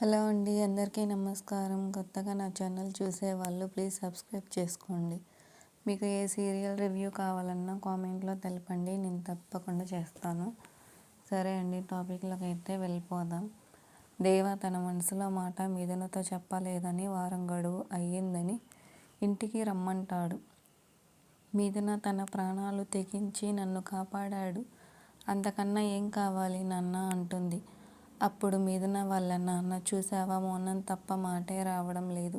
Hello అండి, అందరికీ నమస్కారం. కొత్తగా నా ఛానల్ చూసేవాళ్ళు ప్లీజ్ సబ్స్క్రైబ్ చేసుకోండి. మీకు ఏ సీరియల్ రివ్యూ కావాలన్నా కామెంట్లో తెలపండి, నేను తప్పకుండా చేస్తాను. సరే అండి, టాపిక్లోకి అయితే వెళ్ళిపోదాం. దేవ తన మనసులో మాట మిథునతో చెప్పలేదని వారం గడువు అయ్యిందని ఇంటికి రమ్మంటాడు. మిథున తన ప్రాణాలు తెగించి నన్ను కాపాడాడు, అంతకన్నా ఏం కావాలి నాన్న అంటుంది. అప్పుడు మిథున వాళ్ళ నాన్న, చూసావా మౌనం తప్ప మాటే రావడం లేదు,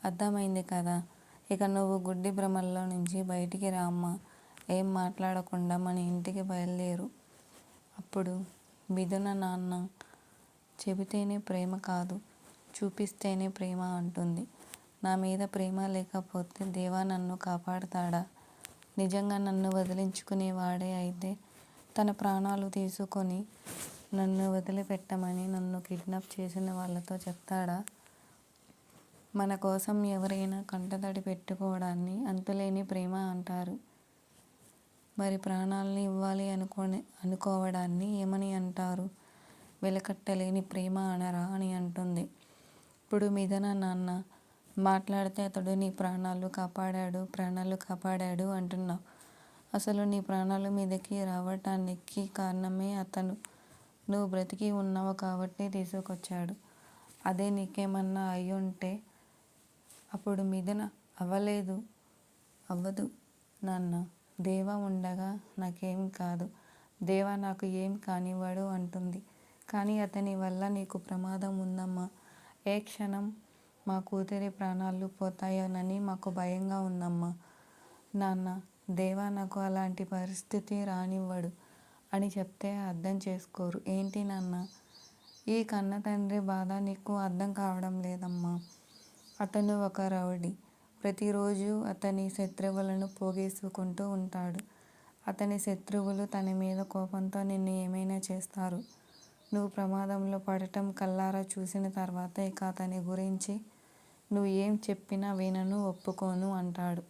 అర్థమైంది కదా, ఇక నువ్వు గుడ్డి భ్రమల్లో నుంచి బయటికి రామ్మా, ఏం మాట్లాడకుండా మన ఇంటికి బయలుదేరు. అప్పుడు మిథున నాన్న, చెబితేనే ప్రేమ కాదు, చూపిస్తేనే ప్రేమ అంటుంది. నా మీద ప్రేమ లేకపోతే దేవా నన్ను కాపాడతాడా? నిజంగా నన్ను వదిలించుకునేవాడే అయితే తన ప్రాణాలు తీసుకొని నన్ను వదిలిపెట్టమని నన్ను కిడ్నాప్ చేసిన వాళ్ళతో చెప్తాడా? మన కోసం ఎవరైనా కంటతడి పెట్టుకోవడాన్ని అంతులేని ప్రేమ అంటారు. మరి ప్రాణాలని ఇవ్వాలి అనుకోవడాన్ని ఏమని అంటారు? వెలకట్టలేని ప్రేమ అనరా అని అంటుంది. ఇప్పుడు మిథున నాన్న, మాట్లాడితే అతడు నీ ప్రాణాలు కాపాడాడు అంటున్నావు. అసలు నీ ప్రాణాలు మీదకి రావటానికి కారణమే అతను. నువ్వు బ్రతికి ఉన్నావు కాబట్టి తీసుకొచ్చాడు. అదే నీకేమన్నా అయ్యుంటే అప్పుడు మిథున అవ్వదు నాన్న, దేవ ఉండగా నాకేం కాదు, దేవ నాకు ఏం కానివ్వడు అంటుంది. కానీ అతని వల్ల నీకు ప్రమాదం ఉందమ్మా. ఏ క్షణం మా కూతురి ప్రాణాలు పోతాయోనని మాకు భయంగా ఉందమ్మా. నాన్న, దేవ నాకు అలాంటి పరిస్థితి రానివ్వడు అని చెప్తే అర్థం చేసుకోరు. ఏంటి నాన్న, ఈ కన్న తండ్రి బాధ నీకు అర్థం కావడం లేదమ్మా. అతను ఒక రౌడీ, ప్రతిరోజు అతని శత్రువులను పోగేసుకుంటూ ఉంటాడు. అతని శత్రువులు తన మీద కోపంతో నిన్ను ఏమైనా చేస్తారు. నువ్వు ప్రమాదంలో పడటం కళ్ళారా చూసిన తర్వాత ఇక అతని గురించి నువ్వు ఏం చెప్పినా వినను, ఒప్పుకోను అంటాడు.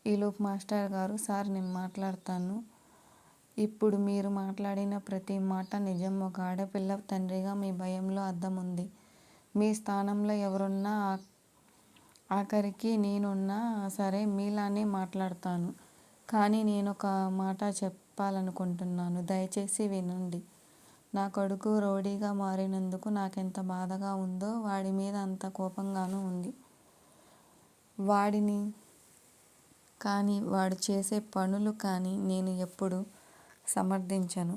ఈలోపు మాస్టర్ గారు, సార్ నేను మాట్లాడతాను. ఇప్పుడు మీరు మాట్లాడిన ప్రతి మాట నిజం. ఒక ఆడపిల్ల తండ్రిగా మీ భయంలో అర్థం ఉంది. మీ స్థానంలో ఎవరున్నా, ఆఖరికి నేనున్నా సరే మీలానే మాట్లాడతాను. కానీ నేను ఒక మాట చెప్పాలనుకుంటున్నాను, దయచేసి వినండి. నా కొడుకు రౌడీగా మారినందుకు నాకెంత బాధగా ఉందో వాడి మీద అంత కోపంగానూ ఉంది. వాడిని కానీ వాడు చేసే పనులు కానీ నేను ఎప్పుడు సమర్థించను.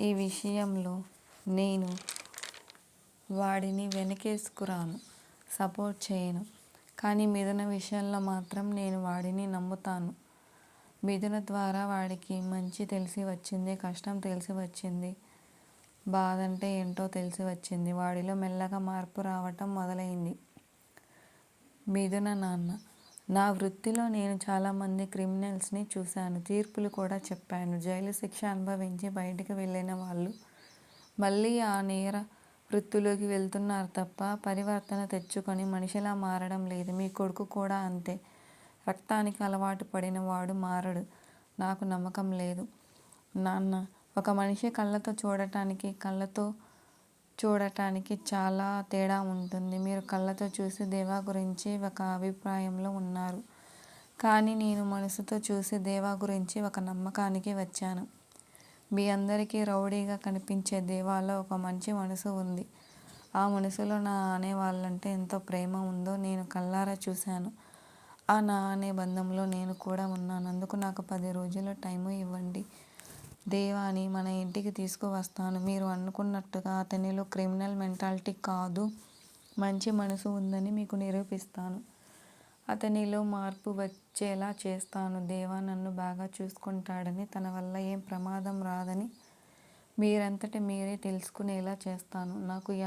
ఈ విషయంలో నేను వాడిని వెనకేసుకురాను, సపోర్ట్ చేయను. కానీ మిథున విషయంలో మాత్రం నేను వాడిని నమ్ముతాను. మిథున ద్వారా వాడికి మంచి తెలిసి వచ్చింది, కష్టం తెలిసి వచ్చింది, బాధ అంటే ఏంటో తెలిసి వచ్చింది. వాడిలో మెల్లగా మార్పు రావటం మొదలైంది. మిథున నాన్న, నా వృత్తిలో నేను చాలామంది క్రిమినల్స్ని చూశాను, తీర్పులు కూడా చెప్పాను. జైలు శిక్ష అనుభవించి బయటికి వెళ్ళిన వాళ్ళు మళ్ళీ ఆ నేర వృత్తిలోకి వెళ్తున్నారు తప్ప పరివర్తన తెచ్చుకొని మనిషిలా మారడం లేదు. మీ కొడుకు కూడా అంతే. రక్తానికి అలవాటు పడిన వాడు మారడు. నాకు నమ్మకం లేదు నాన్న. ఒక మనిషి కళ్ళతో చూడటానికి చాలా తేడా ఉంటుంది. మీరు కళ్ళతో చూసి దేవా గురించి ఒక అభిప్రాయంలో ఉన్నారు, కానీ నేను మనసుతో చూసి దేవా గురించి ఒక నమ్మకానికి వచ్చాను. మీ అందరికీ రౌడీగా కనిపించే దేవాలో ఒక మంచి మనసు ఉంది. ఆ మనసులో నా అనే వాళ్ళంటే ఎంతో ప్రేమ ఉందో నేను కళ్ళారా చూశాను. ఆ నా అనే బంధంలో నేను కూడా ఉన్నాను. అందుకు నాకు 10 రోజుల టైము ఇవ్వండి. దేవాని మన ఇంటికి తీసుకువస్తాను. మీరు అనుకున్నట్టుగా అతనిలో క్రిమినల్ మెంటాలిటీ కాదు, మంచి మనసు ఉందని మీకు నిరూపిస్తాను. అతనిలో మార్పు వచ్చేలా చేస్తాను. దేవా నన్ను బాగా చూసుకుంటాడని, తన వల్ల ఏం ప్రమాదం రాదని మీరంతటి మీరే తెలుసుకునేలా చేస్తాను. నాకు ఈ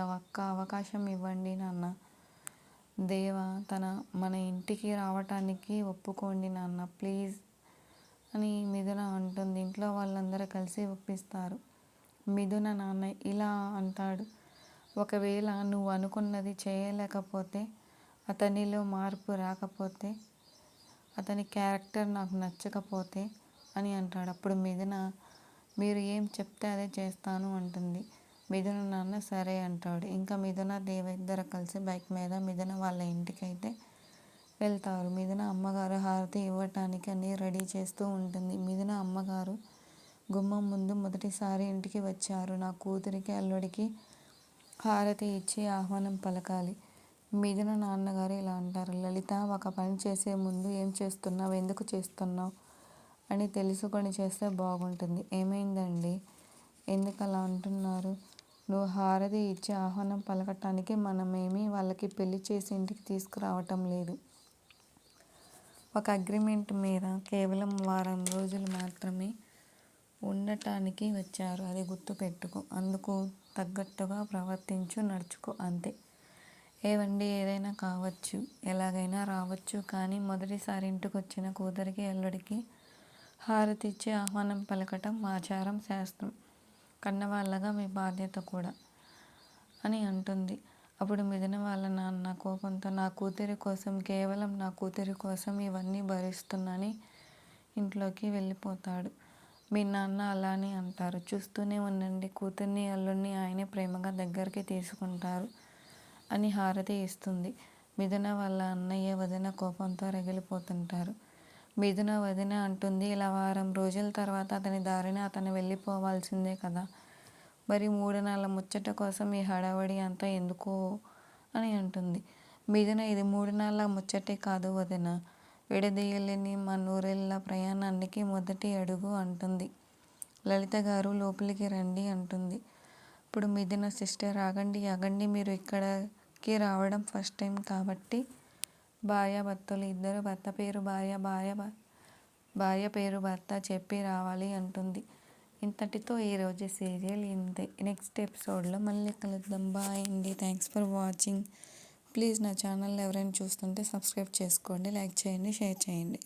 అవకాశం ఇవ్వండి నాన్న. దేవా మన ఇంటికి రావటానికి ఒప్పుకోండి నాన్న, ప్లీజ్ అని మిథున అంటుంది. ఇంట్లో వాళ్ళందరూ కలిసి ఒప్పిస్తారు. మిథున నాన్న ఇలా అంటాడు, ఒకవేళ నువ్వు అనుకున్నది చేయలేకపోతే, అతనిలో మార్పు రాకపోతే, అతని క్యారెక్టర్ నాకు నచ్చకపోతే అని అంటాడు. అప్పుడు మిథున, మీరు ఏం చెప్తే అదే చేస్తాను అంటుంది. మిథున నాన్న సరే అంటాడు. ఇంకా మిథున దేవ ఇద్దరు కలిసి బైక్ మీద మిథున వాళ్ళ ఇంటికైతే వెళ్తారు. మిథున అమ్మగారు హారతి ఇవ్వటానికి అన్నీ రెడీ చేస్తూ ఉంటుంది. మిథున అమ్మగారు గుమ్మం ముందు మొదటిసారి ఇంటికి వచ్చారు. నా కూతురికి అల్లుడికి హారతి ఇచ్చి ఆహ్వానం పలకాలి. మిథున నాన్నగారు ఇలా అంటారు. లలిత, ఒక పని చేసే ముందు ఏం చేస్తున్నావు, ఎందుకు చేస్తున్నావు అని తెలుసుకొని చేస్తే బాగుంటుంది. ఏమైందండి, ఎందుకు అలా అంటున్నారు? నువ్వు హారతి ఇచ్చి ఆహ్వానం పలకటానికి మనమేమీ వాళ్ళకి పెళ్లి చేసి ఇంటికి తీసుకురావటం లేదు. ఒక అగ్రిమెంట్ మీద కేవలం వారం రోజులు మాత్రమే ఉండటానికి వచ్చారు. అది గుర్తుపెట్టుకో. అందుకు తగ్గట్టుగా ప్రవర్తించు, నడుచుకో అంతే. ఏవండి, ఏదైనా కావచ్చు, ఎలాగైనా రావచ్చు, కానీ మొదటిసారి ఇంటికి వచ్చిన కూతురికి అల్లుడికి హారతి ఇచ్చి ఆహ్వానం పలకటం ఆచారం, శాస్త్రం. కన్నవాళ్ళగా మీ బాధ్యత కూడా అని అంటుంది. అప్పుడు మిథున వాళ్ళ నాన్న కోపంతో నా కూతురి కోసం, కేవలం నా కూతురి కోసం ఇవన్నీ భరిస్తున్నాని ఇంట్లోకి వెళ్ళిపోతాడు. మీ నాన్న అలానే అంటారు. చూస్తూనే ఉండండి, కూతుర్ని అల్లుడిని ఆయనే ప్రేమగా దగ్గరికి తీసుకుంటారు అని హారతి ఇస్తుంది. మిథున వాళ్ళ అన్నయ్య వదిన కోపంతో రగిలిపోతుంటారు. మిథున వదిన అంటుంది, ఇలా వారం రోజుల తర్వాత అతని దారిన అతను వెళ్ళిపోవాల్సిందే కదా, మరి 3 నెలల ముచ్చట కోసం ఈ హడావడి అంతా ఎందుకు అని అంటుంది. మిథున, ఇది 3 నెలల ముచ్చటే కాదు వదిన, విడదీయలేని మా నూరేళ్ల ప్రయాణానికి మొదటి అడుగు అంటుంది. లలిత గారు లోపలికి రండి అంటుంది. ఇప్పుడు మిథున సిస్టర్, ఆగండి, మీరు ఇక్కడికి రావడం ఫస్ట్ టైం కాబట్టి భార్యాభర్తలు ఇద్దరు భర్త పేరు భార్య పేరు భర్త చెప్పి రావాలి అంటుంది. ఇంతటితో ఈరోజు సీరియల్ ఇంతే. నెక్స్ట్ ఎపిసోడ్లో మళ్ళీ కలుద్దాం. బాయ్ అండి. Thanks for watching. ప్లీజ్ నా ఛానల్ ఎవరైనా చూస్తుంటే సబ్స్క్రైబ్ చేసుకోండి, లైక్ చేయండి, షేర్ చేయండి.